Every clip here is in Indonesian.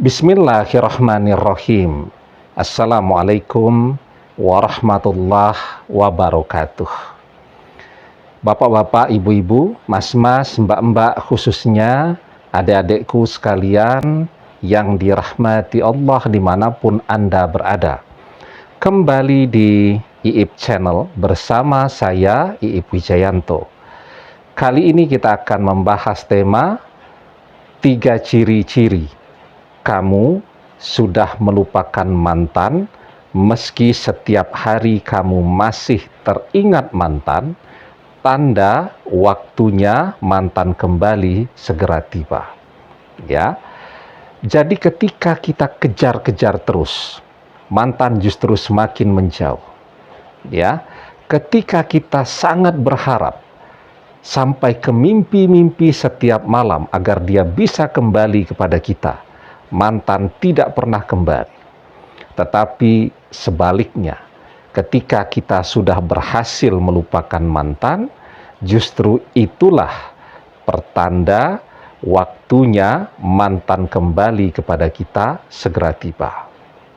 Bismillahirrahmanirrahim. Assalamualaikum warahmatullahi wabarakatuh. Bapak-bapak, ibu-ibu, mas-mas, mbak-mbak, khususnya adik-adikku sekalian yang dirahmati Allah dimanapun Anda berada. Kembali di IIP Channel bersama saya, IIP Wijayanto. Kali ini kita akan membahas tema 3 ciri-ciri kamu sudah melupakan mantan, meski setiap hari kamu masih teringat mantan, tanda waktunya mantan kembali segera tiba. Ya. Jadi ketika kita kejar-kejar terus, mantan justru semakin menjauh. Ya. Ketika kita sangat berharap sampai ke mimpi-mimpi setiap malam agar dia bisa kembali kepada kita, mantan tidak pernah kembali. Tetapi sebaliknya, ketika kita sudah berhasil melupakan mantan, justru itulah pertanda waktunya mantan kembali kepada kita segera tiba.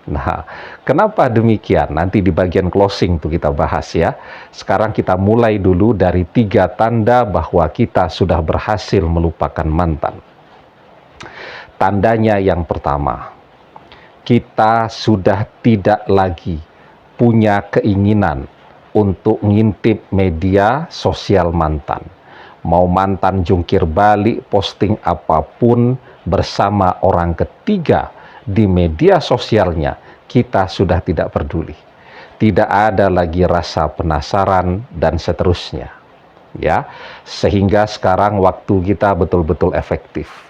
Nah, kenapa demikian? Nanti di bagian closing tuh kita bahas ya. Sekarang kita mulai dulu dari 3 tanda bahwa kita sudah berhasil melupakan mantan. Tandanya yang pertama, kita sudah tidak lagi punya keinginan untuk ngintip media sosial mantan. Mau mantan jungkir balik, posting apapun bersama orang ketiga di media sosialnya, kita sudah tidak peduli. Tidak ada lagi rasa penasaran dan seterusnya. Ya, sehingga sekarang waktu kita betul-betul efektif.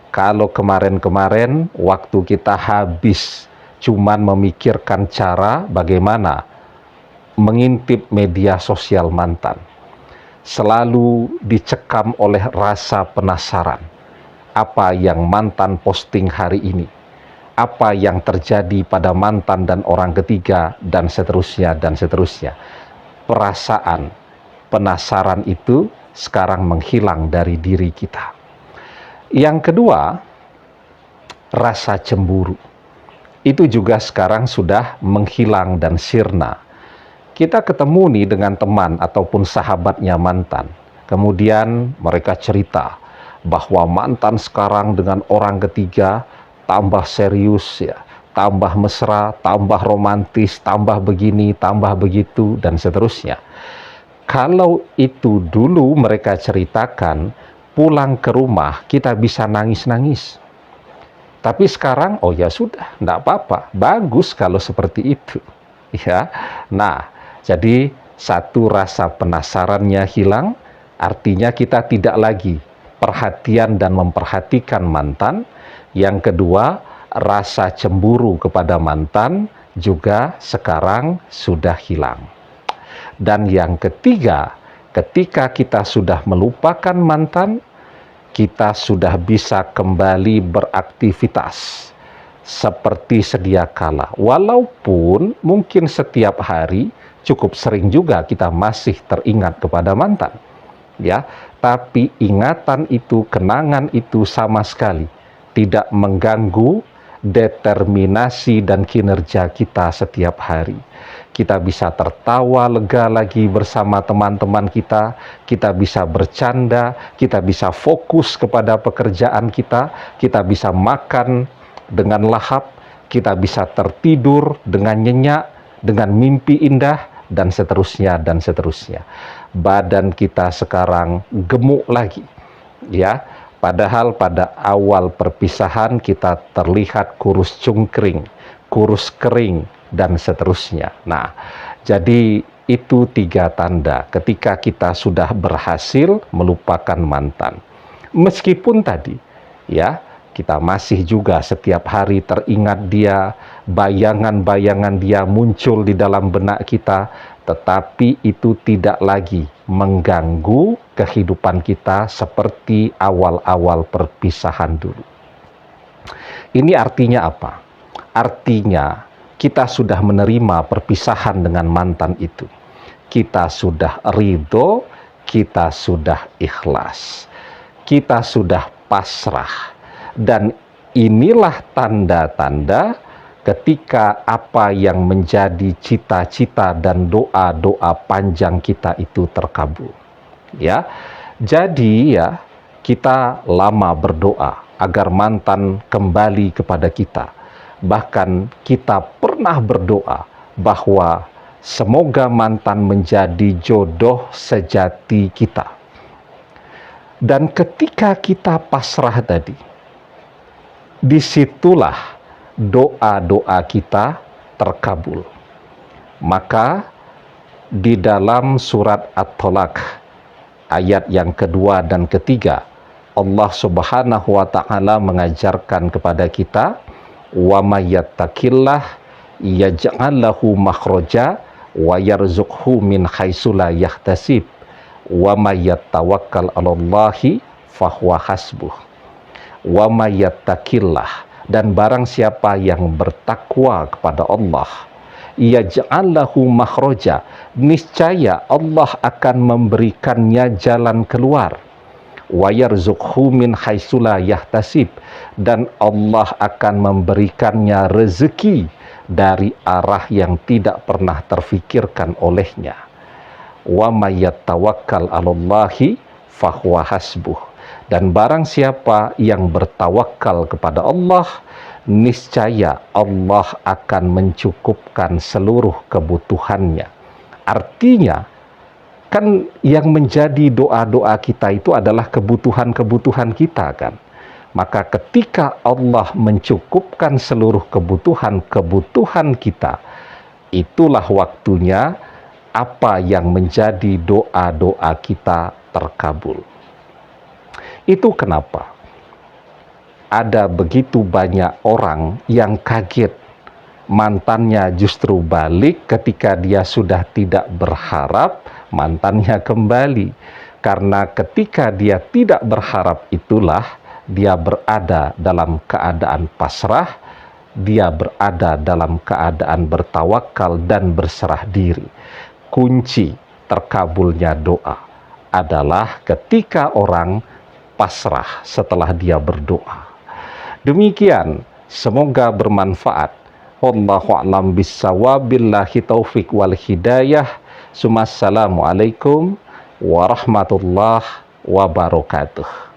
Kalau kemarin-kemarin waktu kita habis cuman memikirkan cara bagaimana mengintip media sosial mantan, selalu dicekam oleh rasa penasaran. Apa yang mantan posting hari ini? Apa yang terjadi pada mantan dan orang ketiga, dan seterusnya, dan seterusnya. Perasaan penasaran itu sekarang menghilang dari diri kita. Yang kedua, rasa cemburu. Itu juga sekarang sudah menghilang dan sirna. Kita ketemu nih dengan teman ataupun sahabatnya mantan. Kemudian mereka cerita bahwa mantan sekarang dengan orang ketiga tambah serius ya, tambah mesra, tambah romantis, tambah begini, tambah begitu, dan seterusnya. Kalau itu dulu mereka ceritakan, pulang ke rumah kita bisa nangis-nangis. Tapi sekarang, oh ya sudah, enggak apa-apa, bagus kalau seperti itu. Ya, nah, jadi satu rasa penasarannya hilang, artinya kita tidak lagi perhatian dan memperhatikan mantan. Yang kedua, rasa cemburu kepada mantan juga sekarang sudah hilang. Dan yang ketiga, ketika kita sudah melupakan mantan, kita sudah bisa kembali beraktivitas seperti sedia kala. Walaupun mungkin setiap hari, cukup sering juga kita masih teringat kepada mantan. Ya, tapi ingatan itu, kenangan itu sama sekali tidak mengganggu determinasi dan kinerja kita setiap hari. Kita bisa tertawa lega lagi bersama teman-teman kita bisa bercanda, kita bisa fokus kepada pekerjaan kita bisa makan dengan lahap, kita bisa tertidur dengan nyenyak, dengan mimpi indah, dan seterusnya, dan seterusnya. Badan kita sekarang gemuk lagi, ya. Padahal pada awal perpisahan kita terlihat kurus cungkring, kurus kering, dan seterusnya. Nah, jadi itu 3 tanda ketika kita sudah berhasil melupakan mantan. Meskipun tadi, ya, kita masih juga setiap hari teringat dia, bayangan-bayangan dia muncul di dalam benak kita, tetapi itu tidak lagi mengganggu kehidupan kita seperti awal-awal perpisahan dulu. Ini artinya apa? Artinya kita sudah menerima perpisahan dengan mantan itu. Kita sudah ridho, kita sudah ikhlas, kita sudah pasrah, dan inilah tanda-tanda ketika apa yang menjadi cita-cita dan doa-doa panjang kita itu terkabul. Ya, jadi ya, kita lama berdoa agar mantan kembali kepada kita. Bahkan kita pernah berdoa bahwa semoga mantan menjadi jodoh sejati kita. Dan ketika kita pasrah tadi, disitulah doa-doa kita terkabul. Maka di dalam surat At-Tolak ayat yang kedua dan ketiga, Allah Subhanahu wa Ta'ala mengajarkan kepada kita, wa may yattaqillah yaj'al lahu makhraja wa yarzuqhu min haitsu la yahtasib wa may yatawakkal 'alallahi fahuwa hasbuh. Wa may yattaqillah, dan barang siapa yang bertakwa kepada Allah, yaj'al lahu makhraja, niscaya Allah akan memberikannya jalan keluar. Wa yarzuqhu min haitsu la yahtasib, dan Allah akan memberikannya rezeki dari arah yang tidak pernah terfikirkan olehnya. Wa may yatawakkal 'alallahi fahuwa hasbuh, dan barang siapa yang bertawakal kepada Allah, niscaya Allah akan mencukupkan seluruh kebutuhannya. Artinya, kan yang menjadi doa-doa kita itu adalah kebutuhan-kebutuhan kita kan. Maka ketika Allah mencukupkan seluruh kebutuhan-kebutuhan kita, itulah waktunya apa yang menjadi doa-doa kita terkabul. Itu kenapa ada begitu banyak orang yang kaget mantannya justru balik ketika dia sudah tidak berharap mantannya kembali. Karena ketika dia tidak berharap itulah dia berada dalam keadaan pasrah, dia berada dalam keadaan bertawakal dan berserah diri. Kunci terkabulnya doa adalah ketika orang pasrah setelah dia berdoa. Demikian, semoga bermanfaat. Wallahu a'lam bissawab, billahi taufik wal hidayah. Assalamualaikum warahmatullahi wabarakatuh.